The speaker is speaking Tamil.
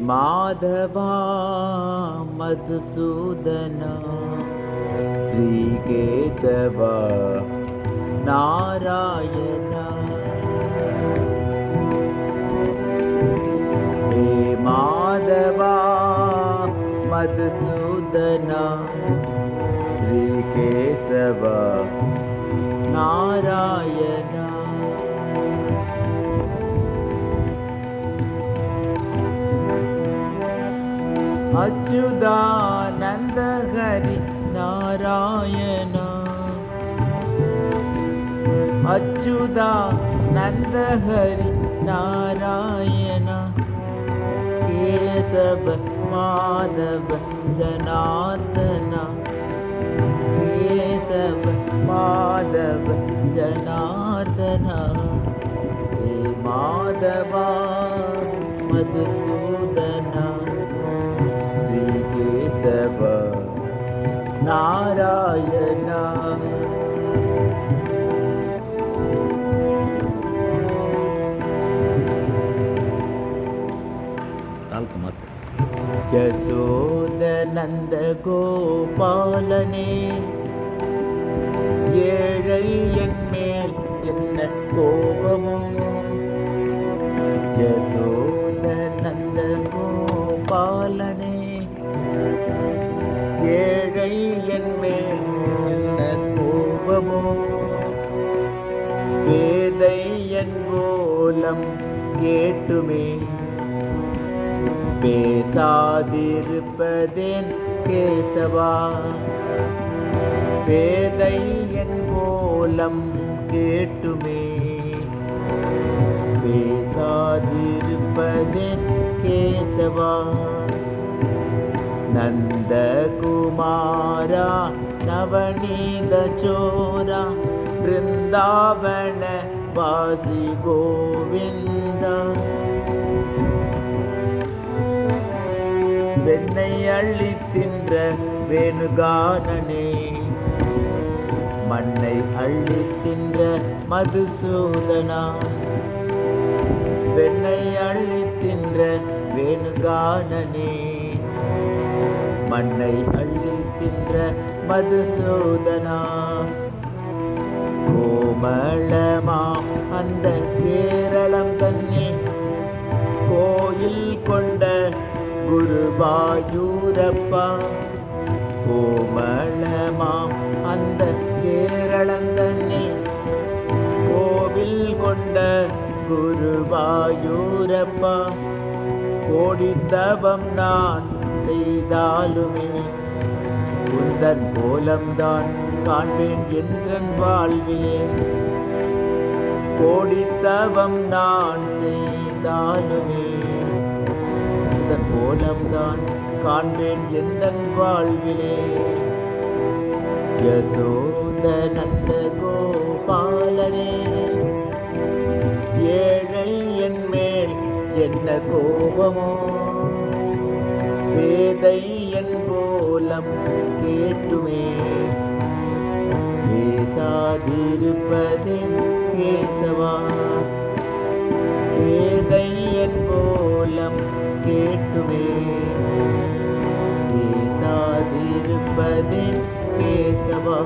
माधवा मधुसूदना श्रीकेशवा नारायणा हे माधवा मधुसूदना श्रीकेशवा नारायणा अच्युतानंद हरि नारायणा अच्युतानंद हरि नारायणा केशव माधव जनार्दना केशव माधव जनार्दना हे माधवा मधुसूदना श्रीकेशव नारायणा யசோதனந்த கோபாலனே ஏழை என் மேல் என்ன கோபமோ யசோதனந்த கோபாலனே ஏழை என் மேல் என்ன கோபமோ வேதை என் கோலம் கேட்டுமே பேசாதிருப்பதேன் கேசவா வேதை என் கோலம் கேட்டுமே பேசாதிருப்பதேன் கேசவா நந்தகுமாரா நவநீத சோரா பிருந்தாவன வாசி கோவிந்தா வெண்ணை அள்ளி தின்ற வேணுகானனே மண்ணை அள்ளி தின்ற மதுசூதனா வெண்ணை அள்ளி தின்ற வேணுகானனே மண்ணை அள்ளி தின்ற மதுசூதனா கோமளமா அந்த கேரளம் தன்னில் கோயில் கொண்ட குருவாயூரப்பா கோமளமாம் அந்த கேரளந்தன்னில் கோவில் கொண்ட குருவாயூரப்பா கோடித்தவம் நான் செய்தாலுமே உந்தன் கோலம்தான் காண்பேன் என்றன் வாழ்விலே கோடித்தவம் நான் செய்தாலுமே கோலம்தான் காண்பேன் எந்தன் வாழ்விலே யசோதனந்த கோபாலனே ஏழை என் மேல் என்ன கோபமோ வேதை என் கோலம் கேட்டுமே பேசாதிருப்பதேன் கேசவா வேதை என் கோலம் கேட்டுமே பேசாதிருப்பதேன் கேசவா